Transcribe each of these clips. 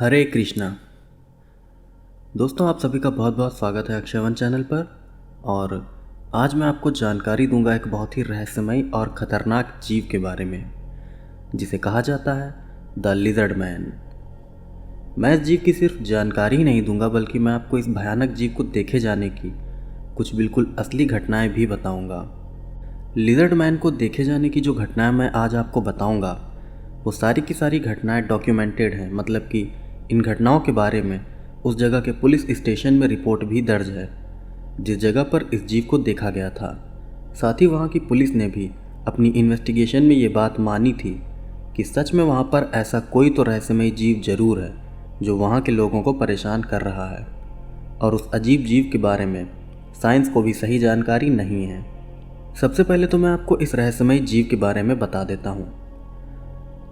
हरे कृष्णा। दोस्तों, आप सभी का बहुत बहुत स्वागत है अक्षयवन चैनल पर। और आज मैं आपको जानकारी दूंगा एक बहुत ही रहस्यमयी और ख़तरनाक जीव के बारे में, जिसे कहा जाता है द लिजर्ड मैन। मैं इस जीव की सिर्फ जानकारी ही नहीं दूंगा, बल्कि मैं आपको इस भयानक जीव को देखे जाने की कुछ बिल्कुल असली घटनाएं भी बताऊंगा। लिजर्ड मैन को देखे जाने की जो घटनाएं मैं आज आपको बताऊंगा, वो सारी की सारी घटनाएं डॉक्यूमेंटेड हैं। मतलब कि इन घटनाओं के बारे में उस जगह के पुलिस स्टेशन में रिपोर्ट भी दर्ज है जिस जगह पर इस जीव को देखा गया था। साथ ही वहाँ की पुलिस ने भी अपनी इन्वेस्टिगेशन में ये बात मानी थी कि सच में वहाँ पर ऐसा कोई तो रहस्यमय जीव जरूर है जो वहाँ के लोगों को परेशान कर रहा है। और उस अजीब जीव के बारे में साइंस को भी सही जानकारी नहीं है। सबसे पहले तो मैं आपको इस रहस्यमय जीव के बारे में बता देता हूँ।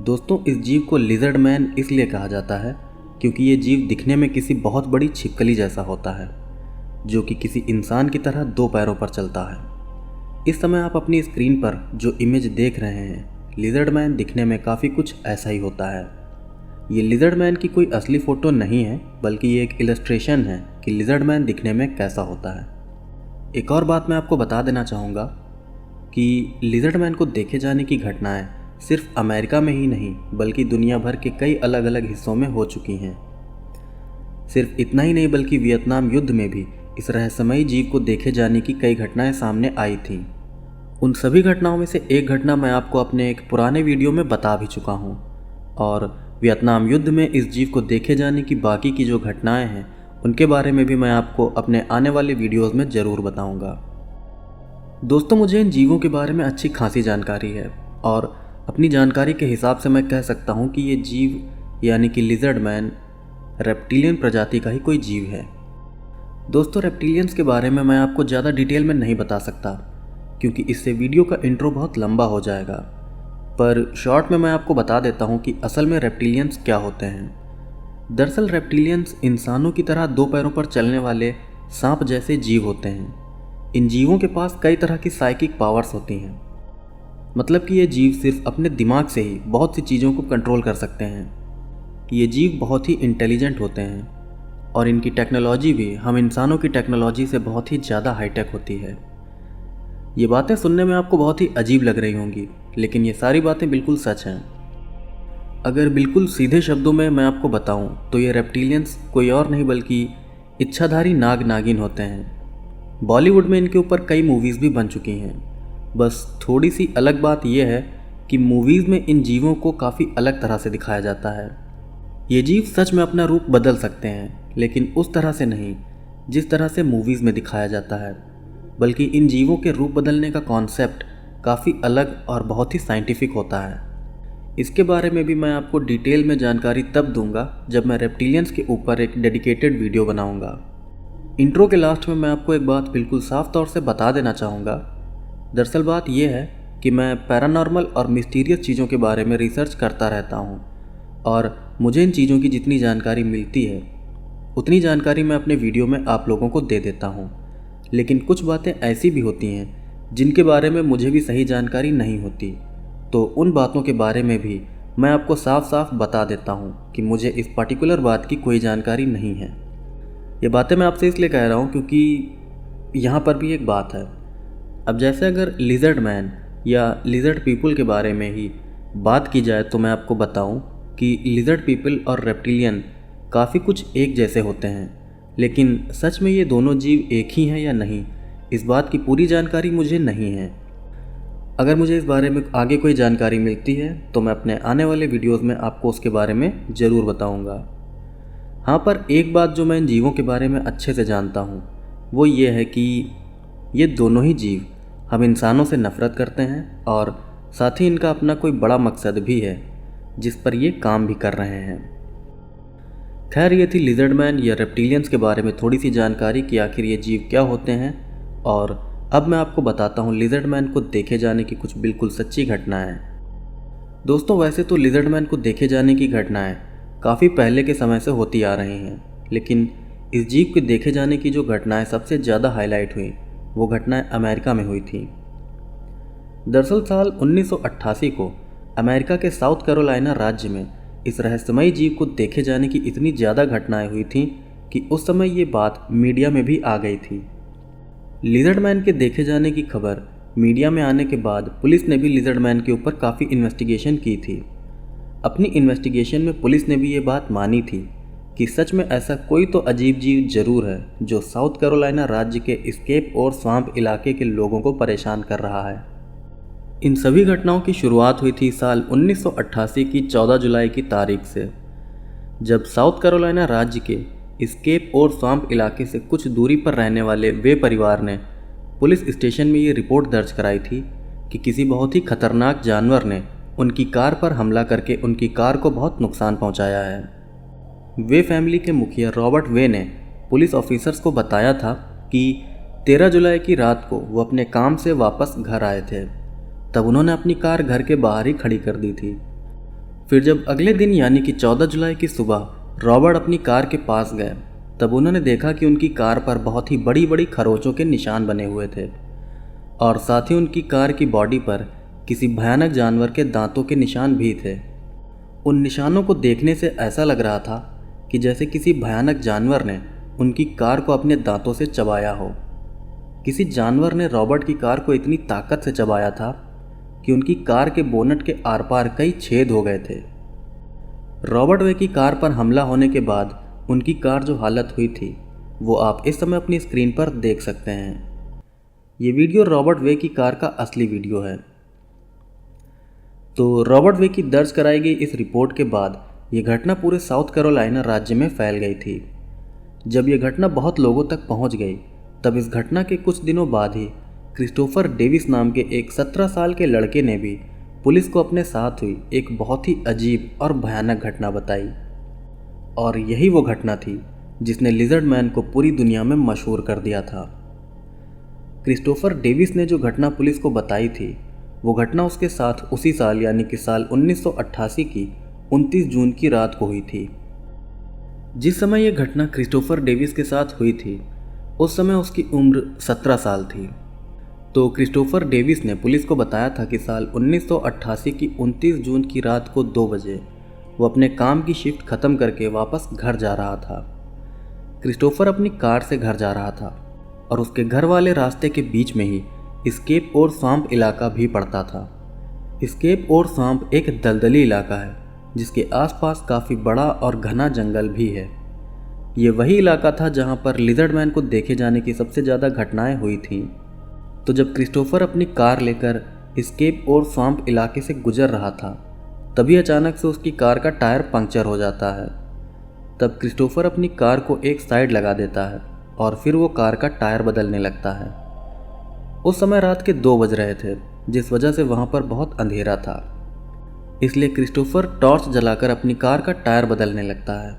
दोस्तों, इस जीव को लिजर्ड मैन इसलिए कहा जाता है क्योंकि ये जीव दिखने में किसी बहुत बड़ी छिपकली जैसा होता है, जो कि किसी इंसान की तरह दो पैरों पर चलता है। इस समय आप अपनी स्क्रीन पर जो इमेज देख रहे हैं, लिजर्ड मैन दिखने में काफ़ी कुछ ऐसा ही होता है। ये लिजर्ड मैन की कोई असली फ़ोटो नहीं है, बल्कि ये एक इलस्ट्रेशन है कि लिजर्ड मैन दिखने में कैसा होता है। एक और बात मैं आपको बता देना चाहूँगा कि लिजर्ड मैन को देखे जाने की घटनाएं सिर्फ अमेरिका में ही नहीं, बल्कि दुनिया भर के कई अलग अलग हिस्सों में हो चुकी हैं। सिर्फ इतना ही नहीं, बल्कि वियतनाम युद्ध में भी इस रहस्यमयी जीव को देखे जाने की कई घटनाएं सामने आई थीं। उन सभी घटनाओं में से एक घटना मैं आपको अपने एक पुराने वीडियो में बता भी चुका हूं। और वियतनाम युद्ध में इस जीव को देखे जाने की बाकी की जो घटनाएं हैं, उनके बारे में भी मैं आपको अपने आने वाले वीडियोज़ में ज़रूर बताऊँगा। दोस्तों, मुझे इन जीवों के बारे में अच्छी खासी जानकारी है और अपनी जानकारी के हिसाब से मैं कह सकता हूँ कि ये जीव यानी कि लिजर्ड मैन रेप्टिलियन प्रजाति का ही कोई जीव है। दोस्तों, रेप्टिलियंस के बारे में मैं आपको ज़्यादा डिटेल में नहीं बता सकता क्योंकि इससे वीडियो का इंट्रो बहुत लंबा हो जाएगा। पर शॉर्ट में मैं आपको बता देता हूँ कि असल में रेप्टिलियंस क्या होते हैं। दरअसल रेप्टिलियंस इंसानों की तरह दो पैरों पर चलने वाले सांप जैसे जीव होते हैं। इन जीवों के पास कई तरह की साइकिक पावर्स होती हैं। मतलब कि ये जीव सिर्फ अपने दिमाग से ही बहुत सी चीज़ों को कंट्रोल कर सकते हैं। ये जीव बहुत ही इंटेलिजेंट होते हैं और इनकी टेक्नोलॉजी भी हम इंसानों की टेक्नोलॉजी से बहुत ही ज़्यादा हाईटेक होती है। ये बातें सुनने में आपको बहुत ही अजीब लग रही होंगी, लेकिन ये सारी बातें बिल्कुल सच हैं। अगर बिल्कुल सीधे शब्दों में मैं आपको बताऊं तो ये रेप्टिलियंस कोई और नहीं बल्कि इच्छाधारी नाग नागिन होते हैं। बॉलीवुड में इनके ऊपर कई मूवीज़ भी बन चुकी हैं। बस थोड़ी सी अलग बात यह है कि मूवीज़ में इन जीवों को काफ़ी अलग तरह से दिखाया जाता है। ये जीव सच में अपना रूप बदल सकते हैं, लेकिन उस तरह से नहीं जिस तरह से मूवीज़ में दिखाया जाता है, बल्कि इन जीवों के रूप बदलने का कॉन्सेप्ट काफ़ी अलग और बहुत ही साइंटिफिक होता है। इसके बारे में भी मैं आपको डिटेल में जानकारी तब दूंगा जब मैं रेप्टिलियंस के ऊपर एक डेडिकेटेड वीडियो बनाऊंगा। इंट्रो के लास्ट में मैं आपको एक बात बिल्कुल साफ तौर से बता देना चाहूँगा। दरअसल बात यह है कि मैं पैरानॉर्मल और मिस्टीरियस चीज़ों के बारे में रिसर्च करता रहता हूँ और मुझे इन चीज़ों की जितनी जानकारी मिलती है उतनी जानकारी मैं अपने वीडियो में आप लोगों को दे देता हूँ। लेकिन कुछ बातें ऐसी भी होती हैं जिनके बारे में मुझे भी सही जानकारी नहीं होती, तो उन बातों के बारे में भी मैं आपको साफ साफ बता देता हूँ कि मुझे इस पर्टिकुलर बात की कोई जानकारी नहीं है। ये बातें मैं आपसे इसलिए कह रहा हूँ क्योंकि यहाँ पर भी एक बात है। अब जैसे अगर लिजर्ड मैन या लिजर्ड पीपल के बारे में ही बात की जाए तो मैं आपको बताऊं कि लिजर्ड पीपल और रेप्टिलियन काफ़ी कुछ एक जैसे होते हैं, लेकिन सच में ये दोनों जीव एक ही हैं या नहीं, इस बात की पूरी जानकारी मुझे नहीं है। अगर मुझे इस बारे में आगे कोई जानकारी मिलती है तो मैं अपने आने वाले वीडियोज़ में आपको उसके बारे में ज़रूर बताऊँगा। हाँ, पर एक बात जो मैं इन जीवों के बारे में अच्छे से जानता हूँ वो ये है कि ये दोनों ही जीव हम इंसानों से नफ़रत करते हैं और साथ ही इनका अपना कोई बड़ा मकसद भी है जिस पर ये काम भी कर रहे हैं। खैर, ये थी लिजर्ड मैन या रेप्टिलियंस के बारे में थोड़ी सी जानकारी कि आखिर ये जीव क्या होते हैं। और अब मैं आपको बताता हूँ लिजर्ड मैन को देखे जाने की कुछ बिल्कुल सच्ची घटनाएं। दोस्तों, वैसे तो लिजर्ड मैन को देखे जाने की घटनाएं काफ़ी पहले के समय से होती आ रही हैं, लेकिन इस जीव के देखे जाने की जो घटनाएं सबसे ज़्यादा हाईलाइट हुई वो घटनाएं अमेरिका में हुई थी। दरअसल साल 1988 को अमेरिका के साउथ कैरोलिना राज्य में इस रहस्यमयी जीव को देखे जाने की इतनी ज़्यादा घटनाएं हुई थीं कि उस समय ये बात मीडिया में भी आ गई थी। लिजर्ड मैन के देखे जाने की खबर मीडिया में आने के बाद पुलिस ने भी लिजर्ड मैन के ऊपर काफ़ी इन्वेस्टिगेशन की थी। अपनी इन्वेस्टिगेशन में पुलिस ने भी ये बात मानी थी कि सच में ऐसा कोई तो अजीब जीव जरूर है जो साउथ कैरोलिना राज्य के एस्केप और स्वाम्प इलाके के लोगों को परेशान कर रहा है। इन सभी घटनाओं की शुरुआत हुई थी साल 1988 की 14 जुलाई की तारीख से, जब साउथ कैरोलिना राज्य के एस्केप और स्वाम्प इलाके से कुछ दूरी पर रहने वाले वे परिवार ने पुलिस स्टेशन में ये रिपोर्ट दर्ज कराई थी कि किसी बहुत ही खतरनाक जानवर ने उनकी कार पर हमला करके उनकी कार को बहुत नुकसान पहुंचाया है। वे फैमिली के मुखिया रॉबर्ट वे ने पुलिस ऑफिसर्स को बताया था कि 13 जुलाई की रात को वो अपने काम से वापस घर आए थे। तब उन्होंने अपनी कार घर के बाहर ही खड़ी कर दी थी। फिर जब अगले दिन यानी कि 14 जुलाई की सुबह रॉबर्ट अपनी कार के पास गए, तब उन्होंने देखा कि उनकी कार पर बहुत ही बड़ी बड़ी खरोंचों के निशान बने हुए थे और साथ ही उनकी कार की बॉडी पर किसी भयानक जानवर के दांतों के निशान भी थे। उन निशानों को देखने से ऐसा लग रहा था कि जैसे किसी भयानक जानवर ने उनकी कार को अपने दांतों से चबाया हो। किसी जानवर ने रॉबर्ट की कार को इतनी ताकत से चबाया था कि उनकी कार के बोनट के आर पार कई छेद हो गए थे। रॉबर्ट वे की कार पर हमला होने के बाद उनकी कार जो हालत हुई थी वो आप इस समय अपनी स्क्रीन पर देख सकते हैं। ये वीडियो रॉबर्ट वे की कार का असली वीडियो है। तो रॉबर्ट वे की दर्ज कराई गई इस रिपोर्ट के बाद ये घटना पूरे साउथ कैरोलिना राज्य में फैल गई थी। जब ये घटना बहुत लोगों तक पहुंच गई, तब इस घटना के कुछ दिनों बाद ही क्रिस्टोफर डेविस नाम के एक 17 साल के लड़के ने भी पुलिस को अपने साथ हुई एक बहुत ही अजीब और भयानक घटना बताई। और यही वो घटना थी जिसने लिजर्ड मैन को पूरी दुनिया में मशहूर कर दिया था। क्रिस्टोफर डेविस ने जो घटना पुलिस को बताई थी वो घटना उसके साथ उसी साल यानी कि साल 1988 की 29 जून की रात को हुई थी। जिस समय ये घटना क्रिस्टोफर डेविस के साथ हुई थी उस समय उसकी उम्र 17 साल थी। तो क्रिस्टोफर डेविस ने पुलिस को बताया था कि साल 1988 की 29 जून की रात को 2 बजे वो अपने काम की शिफ्ट ख़त्म करके वापस घर जा रहा था। क्रिस्टोफर अपनी कार से घर जा रहा था और उसके घर वाले रास्ते के बीच में ही एस्केप और स्वाम्प इलाका भी पड़ता था। एस्केप और स्वाम्प एक दलदली इलाका है जिसके आसपास काफ़ी बड़ा और घना जंगल भी है। ये वही इलाका था जहाँ पर लिजर्ड मैन को देखे जाने की सबसे ज़्यादा घटनाएं हुई थीं। तो जब क्रिस्टोफर अपनी कार लेकर एस्केप और स्वाम्प इलाके से गुजर रहा था, तभी अचानक से उसकी कार का टायर पंक्चर हो जाता है। तब क्रिस्टोफर अपनी कार को एक साइड लगा देता है और फिर वो कार का टायर बदलने लगता है। उस समय रात के 2 बज रहे थे, जिस वजह से वहाँ पर बहुत अंधेरा था। इसलिए क्रिस्टोफर टॉर्च जलाकर अपनी कार का टायर बदलने लगता है।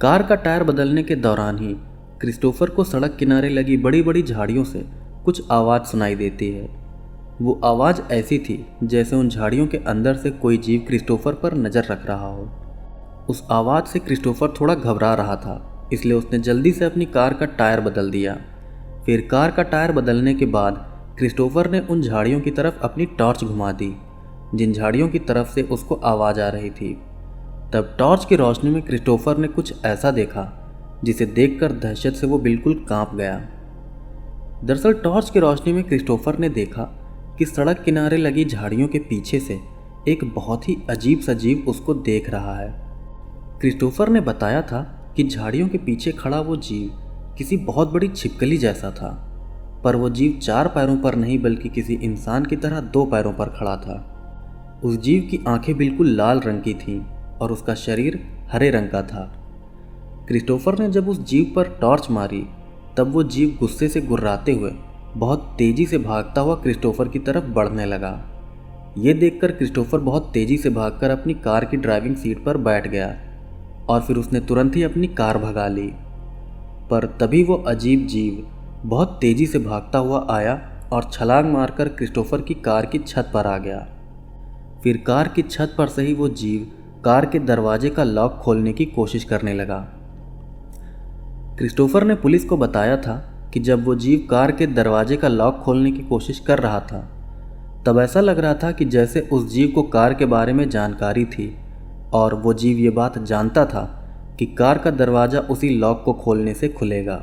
कार का टायर बदलने के दौरान ही क्रिस्टोफर को सड़क किनारे लगी बड़ी बड़ी झाड़ियों से कुछ आवाज़ सुनाई देती है। वो आवाज़ ऐसी थी जैसे उन झाड़ियों के अंदर से कोई जीव क्रिस्टोफर पर नज़र रख रहा हो। उस आवाज़ से क्रिस्टोफर थोड़ा घबरा रहा था, इसलिए उसने जल्दी से अपनी कार का टायर बदल दिया। फिर कार का टायर बदलने के बाद क्रिस्टोफर ने उन झाड़ियों की तरफ अपनी टॉर्च घुमा दी जिन झाड़ियों की तरफ से उसको आवाज़ आ रही थी। तब टॉर्च की रोशनी में क्रिस्टोफर ने कुछ ऐसा देखा जिसे देखकर दहशत से वो बिल्कुल कांप गया। दरअसल टॉर्च की रोशनी में क्रिस्टोफर ने देखा कि सड़क किनारे लगी झाड़ियों के पीछे से एक बहुत ही अजीब सा जीव उसको देख रहा है। क्रिस्टोफर ने बताया था कि झाड़ियों के पीछे खड़ा वो जीव किसी बहुत बड़ी छिपकली जैसा था, पर वो जीव 4 पैरों पर नहीं बल्कि किसी इंसान की तरह 2 पैरों पर खड़ा था। उस जीव की आंखें बिल्कुल लाल रंग की थीं और उसका शरीर हरे रंग का था। क्रिस्टोफर ने जब उस जीव पर टॉर्च मारी, तब वो जीव गुस्से से गुर्राते हुए बहुत तेज़ी से भागता हुआ क्रिस्टोफर की तरफ बढ़ने लगा। ये देखकर क्रिस्टोफर बहुत तेज़ी से भागकर अपनी कार की ड्राइविंग सीट पर बैठ गया और फिर उसने तुरंत ही अपनी कार भगा ली। पर तभी वो अजीब जीव बहुत तेज़ी से भागता हुआ आया और छलांग मारकर क्रिस्टोफर की कार की छत पर आ गया। फिर कार की छत पर से ही वो जीव कार के दरवाजे का लॉक खोलने की कोशिश करने लगा। क्रिस्टोफर ने पुलिस को बताया था कि जब वो जीव कार के दरवाजे का लॉक खोलने की कोशिश कर रहा था, तब ऐसा लग रहा था कि जैसे उस जीव को कार के बारे में जानकारी थी और वो जीव ये बात जानता था कि कार का दरवाज़ा उसी लॉक को खोलने से खुलेगा।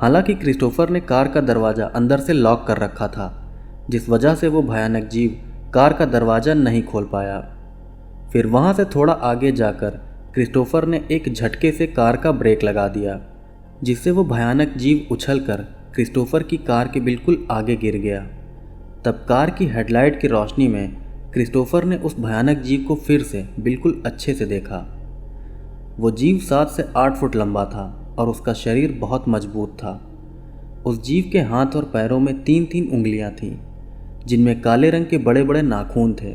हालांकि क्रिस्टोफर ने कार का दरवाज़ा अंदर से लॉक कर रखा था, जिस वजह से वो भयानक जीव कार का दरवाज़ा नहीं खोल पाया। फिर वहाँ से थोड़ा आगे जाकर क्रिस्टोफर ने एक झटके से कार का ब्रेक लगा दिया, जिससे वो भयानक जीव उछलकर क्रिस्टोफर की कार के बिल्कुल आगे गिर गया। तब कार की हेडलाइट की रोशनी में क्रिस्टोफर ने उस भयानक जीव को फिर से बिल्कुल अच्छे से देखा। वो जीव 7 से 8 फुट लंबा था और उसका शरीर बहुत मजबूत था। उस जीव के हाथ और पैरों में 3-3 उंगलियां थीं, जिनमें काले रंग के बड़े बड़े नाखून थे।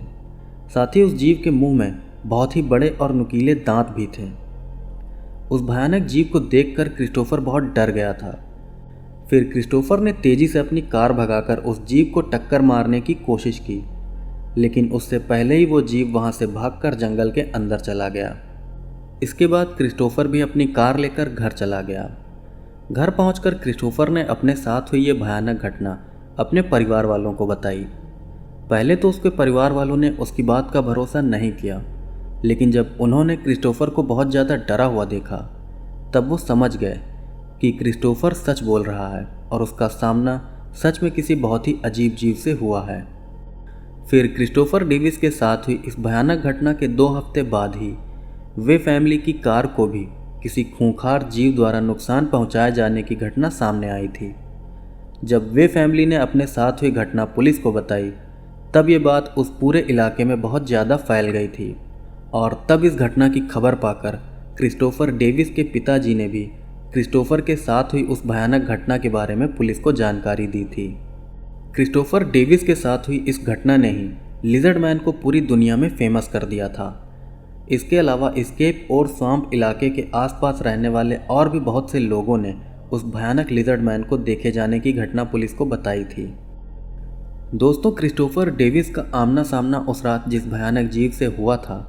साथ ही उस जीव के मुंह में बहुत ही बड़े और नुकीले दांत भी थे। उस भयानक जीव को देखकर क्रिस्टोफर बहुत डर गया था। फिर क्रिस्टोफर ने तेजी से अपनी कार भगाकर उस जीव को टक्कर मारने की कोशिश की, लेकिन उससे पहले ही वो जीव वहां से भागकर जंगल के अंदर चला गया। इसके बाद क्रिस्टोफर भी अपनी कार लेकर घर चला गया। घर पहुंचकर क्रिस्टोफर ने अपने साथ हुई ये भयानक घटना अपने परिवार वालों को बताई। पहले तो उसके परिवार वालों ने उसकी बात का भरोसा नहीं किया, लेकिन जब उन्होंने क्रिस्टोफर को बहुत ज़्यादा डरा हुआ देखा, तब वो समझ गए कि क्रिस्टोफर सच बोल रहा है और उसका सामना सच में किसी बहुत ही अजीब जीव से हुआ है। फिर क्रिस्टोफर डेविस के साथ हुई इस भयानक घटना के 2 हफ्ते बाद ही वे फैमिली की कार को भी किसी खूंखार जीव द्वारा नुकसान पहुंचाए जाने की घटना सामने आई थी। जब वे फैमिली ने अपने साथ हुई घटना पुलिस को बताई, तब ये बात उस पूरे इलाके में बहुत ज़्यादा फैल गई थी और तब इस घटना की खबर पाकर क्रिस्टोफर डेविस के पिताजी ने भी क्रिस्टोफर के साथ हुई उस भयानक घटना के बारे में पुलिस को जानकारी दी थी। क्रिस्टोफर डेविस के साथ हुई इस घटना ने ही लिजर्ड मैन को पूरी दुनिया में फेमस कर दिया था। इसके अलावा एस्केप और स्वाम्प इलाके के आसपास रहने वाले और भी बहुत से लोगों ने उस भयानक लिजर्ड मैन को देखे जाने की घटना पुलिस को बताई थी। दोस्तों, क्रिस्टोफर डेविस का आमना सामना उस रात जिस भयानक जीव से हुआ था,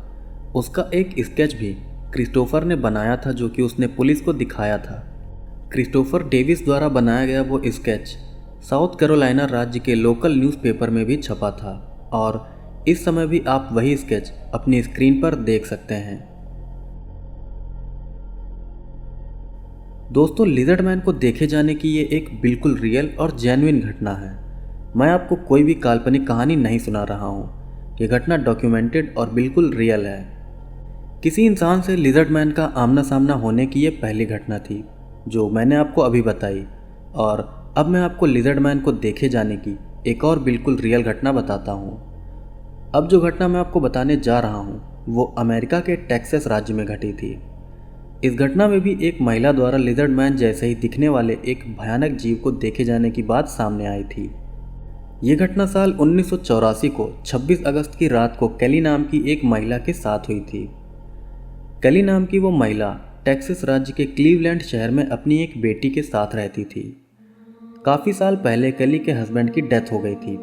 उसका एक स्केच भी क्रिस्टोफर ने बनाया था, जो कि उसने पुलिस को दिखाया था। क्रिस्टोफर डेविस द्वारा बनाया गया वो स्केच साउथ कैरोलिना राज्य के लोकल न्यूज़पेपर में भी छपा था और इस समय भी आप वही स्केच अपनी स्क्रीन पर देख सकते हैं। दोस्तों, लिजर्ड मैन को देखे जाने की ये एक बिल्कुल रियल और जेन्युइन घटना है। मैं आपको कोई भी काल्पनिक कहानी नहीं सुना रहा हूँ। ये घटना डॉक्यूमेंटेड और बिल्कुल रियल है। किसी इंसान से लिजर्ड मैन का आमना सामना होने की ये पहली घटना थी जो मैंने आपको अभी बताई, और अब मैं आपको लिजर्ड मैन को देखे जाने की एक और बिल्कुल रियल घटना बताता हूँ। अब जो घटना मैं आपको बताने जा रहा हूँ वो अमेरिका के टेक्सास राज्य में घटी थी। इस घटना में भी एक महिला द्वारा लिजर्ड मैन जैसे ही दिखने वाले एक भयानक जीव को देखे जाने की बात सामने आई थी। ये घटना साल 1984 को 26 अगस्त की रात को कैली नाम की एक महिला के साथ हुई थी। कैली नाम की वो महिला टेक्सास राज्य के क्लीवलैंड शहर में अपनी एक बेटी के साथ रहती थी। काफ़ी साल पहले कैली के हस्बैंड की डेथ हो गई थी,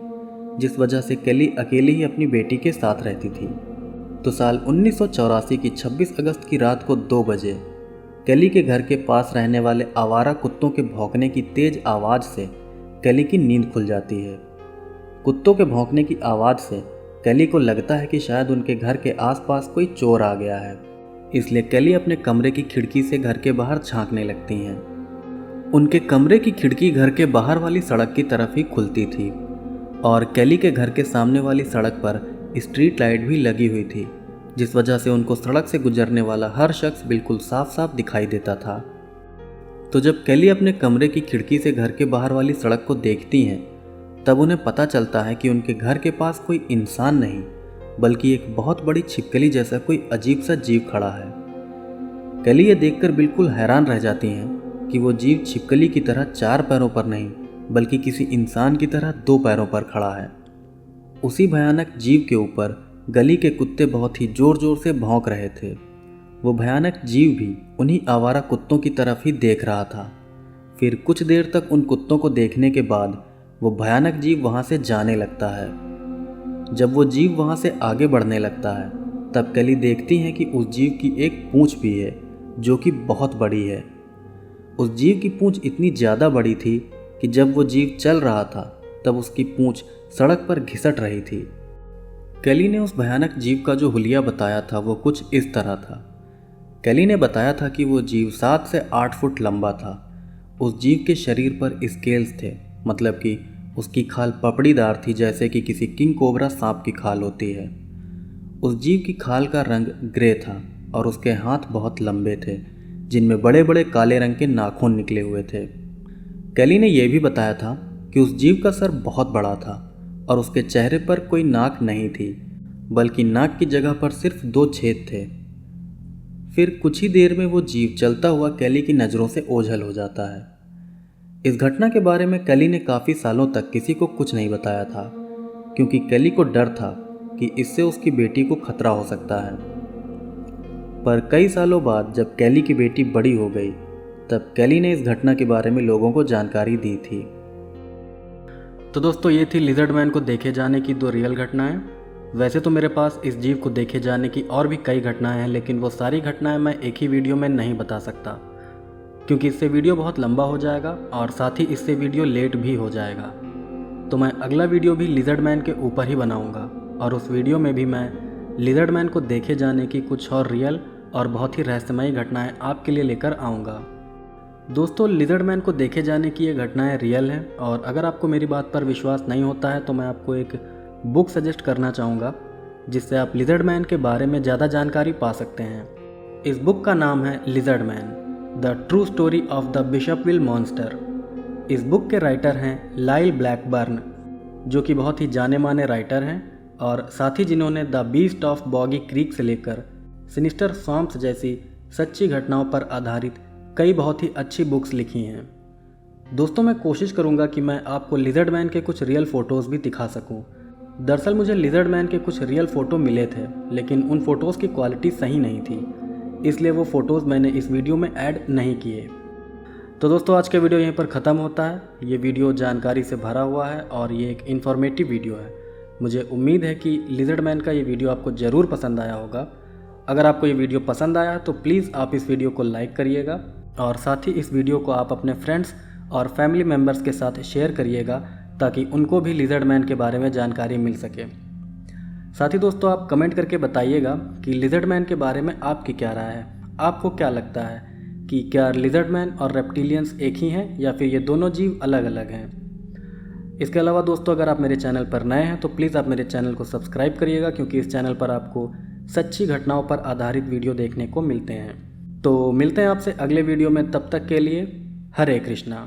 जिस वजह से कैली अकेली ही अपनी बेटी के साथ रहती थी। तो साल 1984 की 26 अगस्त की रात को 2 बजे कैली के घर के पास रहने वाले आवारा कुत्तों के भौंकने की तेज आवाज़ से कैली की नींद खुल जाती है। कुत्तों के भौंकने की आवाज़ से कैली को लगता है कि शायद उनके घर के आसपास कोई चोर आ गया है, इसलिए कैली अपने कमरे की खिड़की से घर के बाहर झांकने लगती हैं। उनके कमरे की खिड़की घर के बाहर वाली सड़क की तरफ ही खुलती थी और कैली के घर के सामने वाली सड़क पर स्ट्रीट लाइट भी लगी हुई थी, जिस वजह से उनको सड़क से गुजरने वाला हर शख्स बिल्कुल साफ साफ दिखाई देता था। तो जब कैली अपने कमरे की खिड़की से घर के बाहर वाली सड़क को देखती हैं, तब उन्हें पता चलता है कि उनके घर के पास कोई इंसान नहीं, बल्कि एक बहुत बड़ी छिपकली जैसा कोई अजीब सा जीव खड़ा है। कैली ये देखकर बिल्कुल हैरान रह जाती हैं कि वो जीव छिपकली की तरह 4 पैरों पर नहीं, बल्कि किसी इंसान की तरह 2 पैरों पर खड़ा है। उसी भयानक जीव के ऊपर गली के कुत्ते बहुत ही जोर जोर से भौंक रहे थे। वो भयानक जीव भी उन्हीं आवारा कुत्तों की तरफ ही देख रहा था। फिर कुछ देर तक उन कुत्तों को देखने के बाद वो भयानक जीव वहाँ से जाने लगता है। जब वो जीव वहाँ से आगे बढ़ने लगता है, तब कैली देखती हैं कि उस जीव की एक पूंछ भी है जो कि बहुत बड़ी है। उस जीव की पूंछ इतनी ज़्यादा बड़ी थी कि जब वो जीव चल रहा था तब उसकी पूंछ सड़क पर घिसट रही थी। कैली ने उस भयानक जीव का जो हुलिया बताया था वो कुछ इस तरह था। कैली ने बताया था कि वो जीव 7 से 8 फुट लंबा था। उस जीव के शरीर पर स्केल्स थे, मतलब कि उसकी खाल पपड़ीदार थी, जैसे कि किसी किंग कोबरा सांप की खाल होती है। उस जीव की खाल का रंग ग्रे था और उसके हाथ बहुत लंबे थे, जिनमें बड़े बड़े काले रंग के नाखून निकले हुए थे। कैली ने यह भी बताया था कि उस जीव का सर बहुत बड़ा था और उसके चेहरे पर कोई नाक नहीं थी, बल्कि नाक की जगह पर सिर्फ 2 छेद थे। फिर कुछ ही देर में वो जीव चलता हुआ कैली की नज़रों से ओझल हो जाता है। इस घटना के बारे में कैली ने काफ़ी सालों तक किसी को कुछ नहीं बताया था, क्योंकि कैली को डर था कि इससे उसकी बेटी को खतरा हो सकता है। पर कई सालों बाद जब कैली की बेटी बड़ी हो गई, तब कैली ने इस घटना के बारे में लोगों को जानकारी दी थी। तो दोस्तों, ये थी लिजर्ड मैन को देखे जाने की 2 रियल घटनाएं। वैसे तो मेरे पास इस जीव को देखे जाने की और भी कई घटनाएं हैं, लेकिन वो सारी घटनाएं मैं एक ही वीडियो में नहीं बता सकता, क्योंकि इससे वीडियो बहुत लंबा हो जाएगा और साथ ही इससे वीडियो लेट भी हो जाएगा। तो मैं अगला वीडियो भी लिजर्ड मैन के ऊपर ही बनाऊंगा और उस वीडियो में भी मैं लिजर्ड मैन को देखे जाने की कुछ और रियल और बहुत ही रहस्यमयी घटनाएं आपके लिए लेकर आऊँगा। दोस्तों, लिजर्ड मैन को देखे जाने की ये घटनाएं रियल हैं, और अगर आपको मेरी बात पर विश्वास नहीं होता है तो मैं आपको एक बुक सजेस्ट करना चाहूँगा, जिससे आप लिजर्ड मैन के बारे में ज़्यादा जानकारी पा सकते हैं। इस बुक का नाम है lizard man, the true story of the Bishopville monster. इस बुक के राइटर हैं लाइल ब्लैकबर्न, जो कि बहुत ही जाने माने राइटर हैं, और साथ ही जिन्होंने the beast of boggy creek से लेकर सिनिस्टर स्वॉम्प्स जैसी सच्ची घटनाओं पर आधारित कई बहुत ही अच्छी बुक्स लिखी हैं। दोस्तों, मैं कोशिश करूंगा कि मैं आपको लिजर्ड मैन के कुछ रियल फ़ोटोज़ भी दिखा सकूं। दरअसल मुझे लिजर्ड मैन के कुछ रियल फ़ोटो मिले थे, लेकिन उन फ़ोटोज़ की क्वालिटी सही नहीं थी, इसलिए वो फ़ोटोज़ मैंने इस वीडियो में ऐड नहीं किए। तो दोस्तों, आज का वीडियो यहीं पर ख़त्म होता है। ये वीडियो जानकारी से भरा हुआ है और ये एक इन्फॉर्मेटिव वीडियो है। मुझे उम्मीद है कि लिजर्ड मैन का ये वीडियो आपको ज़रूर पसंद आया होगा। अगर आपको ये वीडियो पसंद आया तो प्लीज़ आप इस वीडियो को लाइक करिएगा, और साथ ही इस वीडियो को आप अपने फ्रेंड्स और फैमिली मेम्बर्स के साथ शेयर करिएगा, ताकि उनको भी लिजर्ड मैन के बारे में जानकारी मिल सके। साथ ही दोस्तों, आप कमेंट करके बताइएगा कि लिजर्ड मैन के बारे में आपकी क्या राय है। आपको क्या लगता है कि क्या लिजर्ड मैन और रेप्टिलियंस एक ही हैं, या फिर ये दोनों जीव अलग अलग हैं। इसके अलावा दोस्तों, अगर आप मेरे चैनल पर नए हैं तो प्लीज़ आप मेरे चैनल को सब्सक्राइब करिएगा, क्योंकि इस चैनल पर आपको सच्ची घटनाओं पर आधारित वीडियो देखने को मिलते हैं। तो मिलते हैं आपसे अगले वीडियो में, तब तक के लिए हरे कृष्णा।